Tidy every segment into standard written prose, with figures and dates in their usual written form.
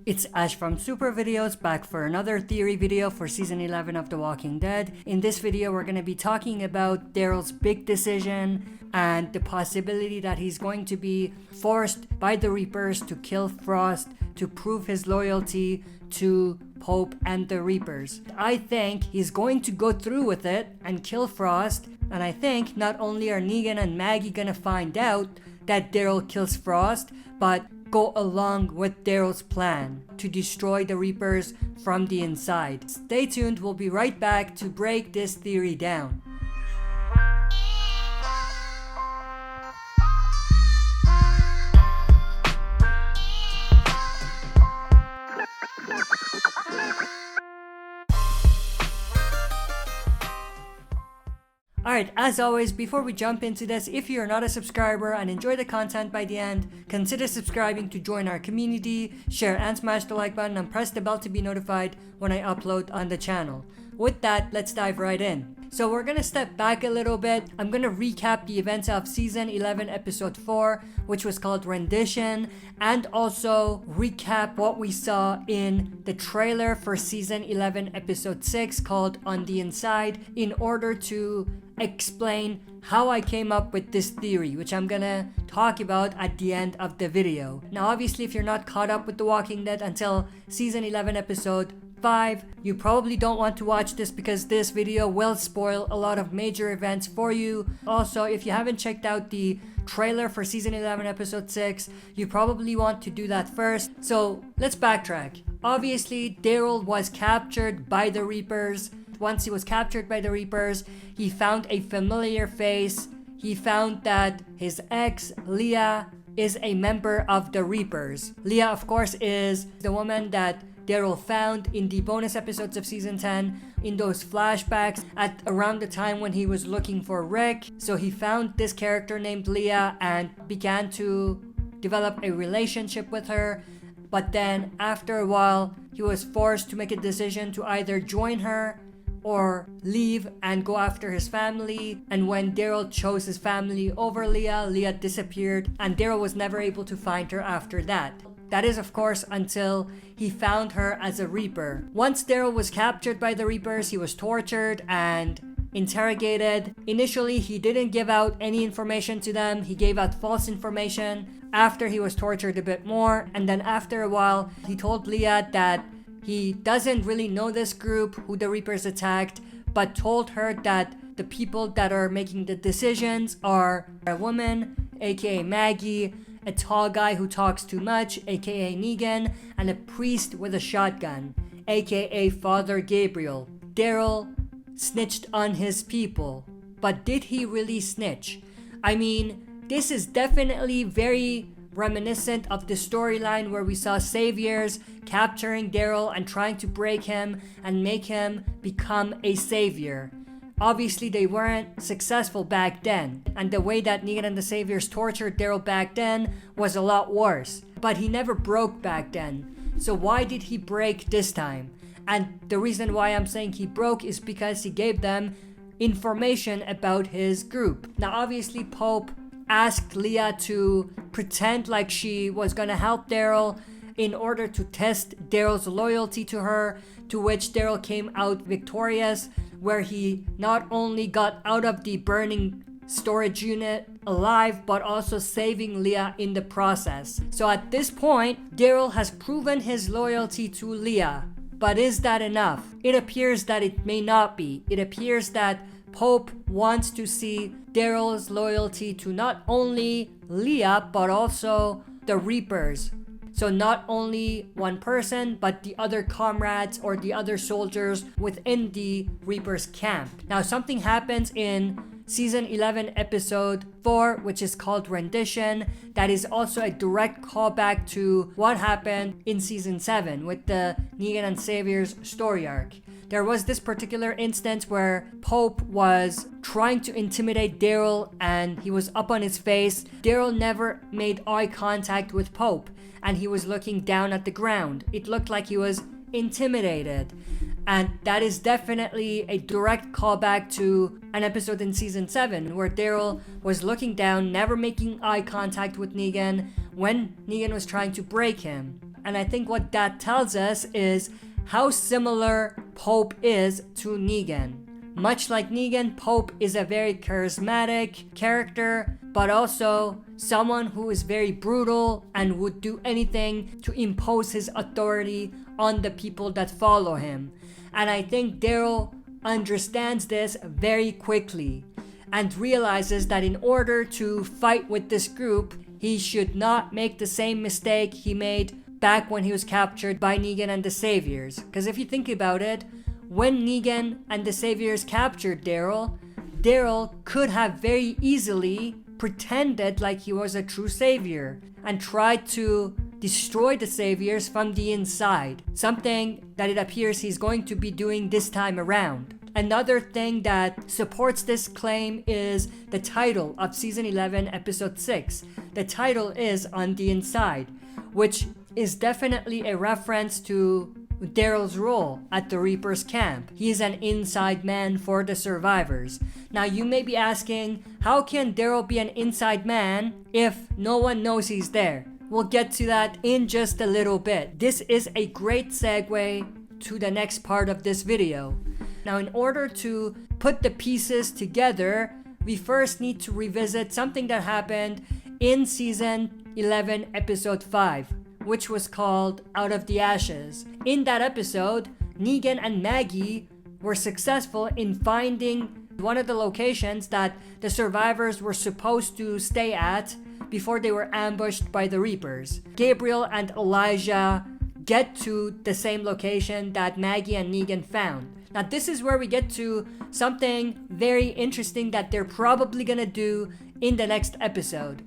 It's Ash from Super Videos back for another theory video for season 11 of The Walking Dead. In this video we're going to be talking about Daryl's big decision and the possibility that he's going to be forced by the Reapers to kill Frost to prove his loyalty to Pope and the Reapers. I think he's going to go through with it and kill Frost, and I think not only are Negan and Maggie gonna find out that Daryl kills Frost, but go along with Daryl's plan to destroy the Reapers from the inside. Stay tuned, we'll be right back to break this theory down. Alright, as always, before we jump into this, if you're not a subscriber and enjoy the content by the end, consider subscribing to join our community, share and smash the like button, and press the bell to be notified when I upload on the channel. With that, let's dive right in. So we're gonna step back a little bit. I'm gonna recap the events of season 11 episode 4, which was called Rendition, and also recap what we saw in the trailer for season 11 episode 6 called On the Inside, in order to explain how I came up with this theory, which I'm gonna talk about at the end of the video. Now obviously if you're not caught up with The Walking Dead until season 11 episode 5, you probably don't want to watch this because this video will spoil a lot of major events for you. Also, if you haven't checked out the trailer for season 11 episode 6, you probably want to do that first. So let's backtrack. Obviously Daryl was captured by the Reapers. Once he was captured by the Reapers, he found a familiar face. He found that his ex, Leah, is a member of the Reapers. Leah, of course, is the woman that Daryl found in the bonus episodes of season 10 in those flashbacks at around the time when he was looking for Rick. So he found this character named Leah and began to develop a relationship with her. But then after a while, he was forced to make a decision to either join her or leave and go after his family. And when Daryl chose his family over Leah, Leah disappeared and Daryl was never able to find her after that. That is, of course, until he found her as a Reaper. Once Daryl was captured by the Reapers, he was tortured and interrogated. Initially, he didn't give out any information to them. He gave out false information after he was tortured a bit more. And then after a while, he told Leah that he doesn't really know this group who the Reapers attacked, but told her that the people that are making the decisions are a woman, aka Maggie, a tall guy who talks too much, aka Negan, and a priest with a shotgun, aka Father Gabriel. Daryl snitched on his people. But did he really snitch? I mean, this is definitely very reminiscent of the storyline where we saw saviors capturing Daryl and trying to break him and make him become a savior. Obviously they weren't successful back then, and the way that Negan and the Saviors tortured Daryl back then was a lot worse. But he never broke back then, so why did he break this time? And the reason why I'm saying he broke is because he gave them information about his group. Now obviously Pope asked Leah to pretend like she was gonna help Daryl in order to test Daryl's loyalty to her, to which Daryl came out victorious, where he not only got out of the burning storage unit alive, but also saving Leah in the process. So at this point, Daryl has proven his loyalty to Leah. But is that enough? It appears that it may not be. It appears that Pope wants to see Daryl's loyalty to not only Leah, but also the Reapers. So not only one person, but the other comrades or the other soldiers within the Reapers camp. Now something happens in season 11 episode 4, which is called Rendition, that is also a direct callback to what happened in season 7 with the Negan and Saviors story arc. There was this particular instance where Pope was trying to intimidate Daryl and he was up on his face. Daryl never made eye contact with Pope and he was looking down at the ground. It looked like he was intimidated. And that is definitely a direct callback to an episode in season 7 where Daryl was looking down, never making eye contact with Negan when Negan was trying to break him. And I think what that tells us is how similar Pope is to Negan. Much like Negan, Pope is a very charismatic character, but also someone who is very brutal and would do anything to impose his authority on the people that follow him. And I think Daryl understands this very quickly and realizes that in order to fight with this group, he should not make the same mistake he made back when he was captured by Negan and the Saviors. Because if you think about it, when Negan and the Saviors captured Daryl, Daryl could have very easily pretended like he was a true Savior and tried to destroy the Saviors from the inside, something that it appears he's going to be doing this time around. Another thing that supports this claim is the title of Season 11, Episode 6. The title is On the Inside, which is definitely a reference to Daryl's role at the Reaper's camp. He is an inside man for the survivors. Now you may be asking, how can Daryl be an inside man if no one knows he's there? We'll get to that in just a little bit. This is a great segue to the next part of this video. Now in order to put the pieces together, we first need to revisit something that happened in Season 11, Episode 5. Which was called Out of the Ashes. In that episode, Negan and Maggie were successful in finding one of the locations that the survivors were supposed to stay at before they were ambushed by the Reapers. Gabriel and Elijah get to the same location that Maggie and Negan found. Now this is where we get to something very interesting that they're probably gonna do in the next episode.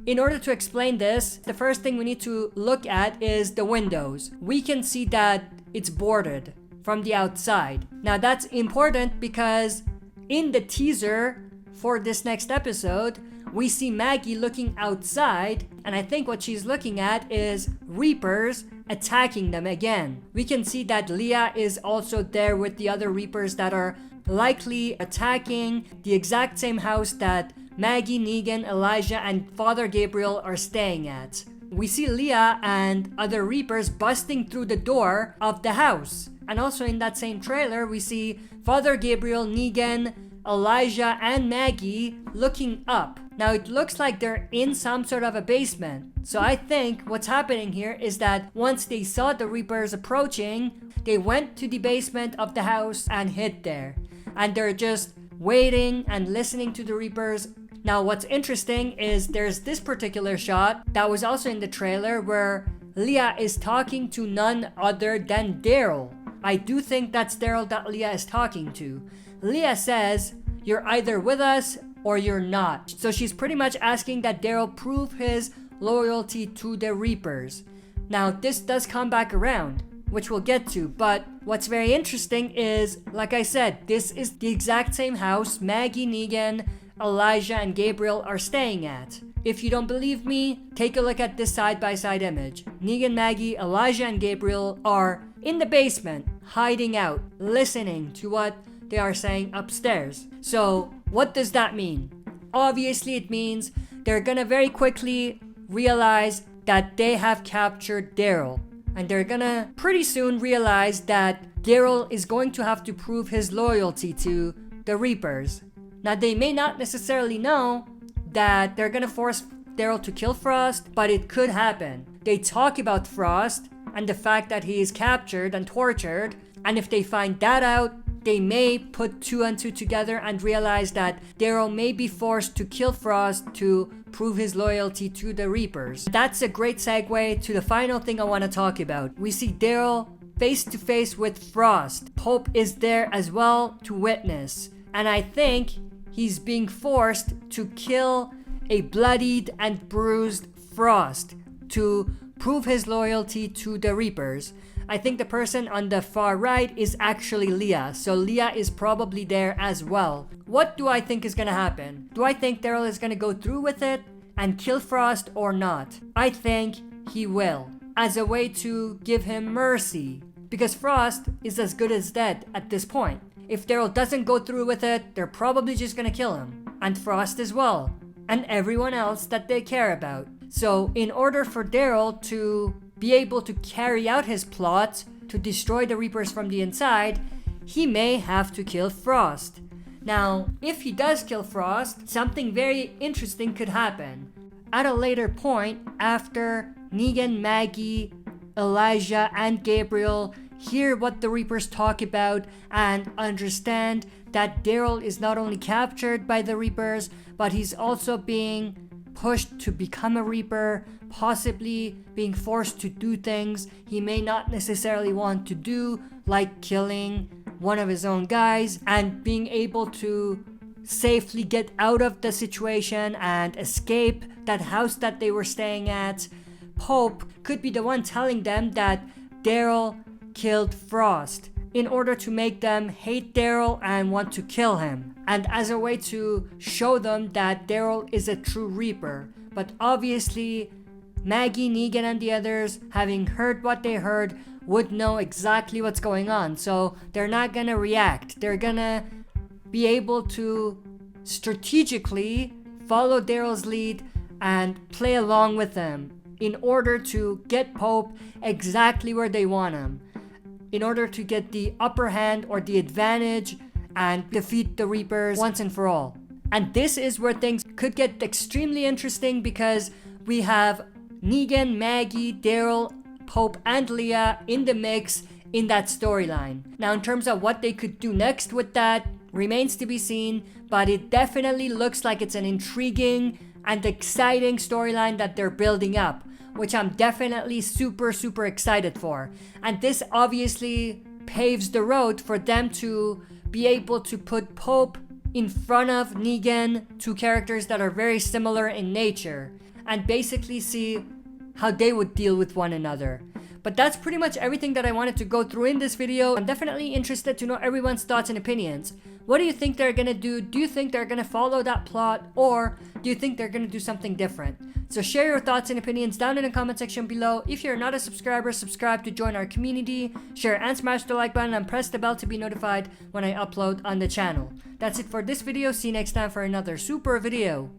In order to explain this, the first thing we need to look at is the windows. We can see that it's boarded from the outside. Now that's important because in the teaser for this next episode, we see Maggie looking outside, and I think what she's looking at is Reapers attacking them again. We can see that Leah is also there with the other Reapers that are likely attacking the exact same house that Maggie, Negan, Elijah, and Father Gabriel are staying at. We see Leah and other Reapers busting through the door of the house. And also in that same trailer, we see Father Gabriel, Negan, Elijah, and Maggie looking up. Now it looks like they're in some sort of a basement. So I think what's happening here is that once they saw the Reapers approaching, they went to the basement of the house and hid there. And they're just waiting and listening to the Reapers. Now what's interesting is there's this particular shot that was also in the trailer where Leah is talking to none other than Daryl. I do think that's Daryl that Leah is talking to. Leah says, "You're either with us or you're not." So she's pretty much asking that Daryl prove his loyalty to the Reapers. Now this does come back around, which we'll get to, but what's very interesting is, like I said, this is the exact same house Maggie, Negan, Elijah, and Gabriel are staying at. If you don't believe me, take a look at this side-by-side image. Negan, Maggie, Elijah, and Gabriel are in the basement, hiding out, listening to what they are saying upstairs. So, what does that mean? Obviously, it means they're gonna very quickly realize that they have captured Daryl. And they're gonna pretty soon realize that Daryl is going to have to prove his loyalty to the Reapers. Now, they may not necessarily know that they're gonna force Daryl to kill Frost, but it could happen. They talk about Frost and the fact that he is captured and tortured, and if they find that out, they may put two and two together and realize that Daryl may be forced to kill Frost to prove his loyalty to the Reapers. That's a great segue to the final thing I want to talk about. We see Daryl face to face with Frost. Pope is there as well to witness, and I think he's being forced to kill a bloodied and bruised Frost to prove his loyalty to the Reapers. I think the person on the far right is actually Leah, so Leah is probably there as well. What do I think is gonna happen? Do I think Daryl is gonna go through with it and kill Frost or not? I think he will, as a way to give him mercy, because Frost is as good as dead at this point. If Daryl doesn't go through with it, they're probably just gonna kill him, and Frost as well, and everyone else that they care about. So in order for Daryl to be able to carry out his plot to destroy the Reapers from the inside, he may have to kill Frost. Now, if he does kill Frost, something very interesting could happen. At a later point, after Negan, Maggie, Elijah, and Gabriel hear what the Reapers talk about and understand that Daryl is not only captured by the Reapers, but he's also being pushed to become a Reaper, possibly being forced to do things he may not necessarily want to do, like killing one of his own guys, and being able to safely get out of the situation and escape that house that they were staying at. Pope could be the one telling them that Daryl killed Frost in order to make them hate Daryl and want to kill him, and as a way to show them that Daryl is a true Reaper. But obviously, Maggie, Negan, and the others, having heard what they heard, would know exactly what's going on, so they're not gonna react. They're gonna be able to strategically follow Daryl's lead and play along with him in order to get Pope exactly where they want him, in order to get the upper hand or the advantage and defeat the Reapers once and for all. And this is where things could get extremely interesting, because we have Negan, Maggie, Daryl, Pope, and Leah in the mix in that storyline. Now, in terms of what they could do next with that remains to be seen, but it definitely looks like it's an intriguing and exciting storyline that they're building up, which I'm definitely super excited for. And this obviously paves the road for them to be able to put Pope in front of Negan, two characters that are very similar in nature, and basically see how they would deal with one another. But that's pretty much everything that I wanted to go through in this video. I'm definitely interested to know everyone's thoughts and opinions. What do you think they're gonna do? Do you think they're gonna follow that plot, or do you think they're gonna do something different? So share your thoughts and opinions down in the comment section below. If you're not a subscriber, subscribe to join our community, share and smash the like button, and press the bell to be notified when I upload on the channel. That's it for this video. See you next time for another super video.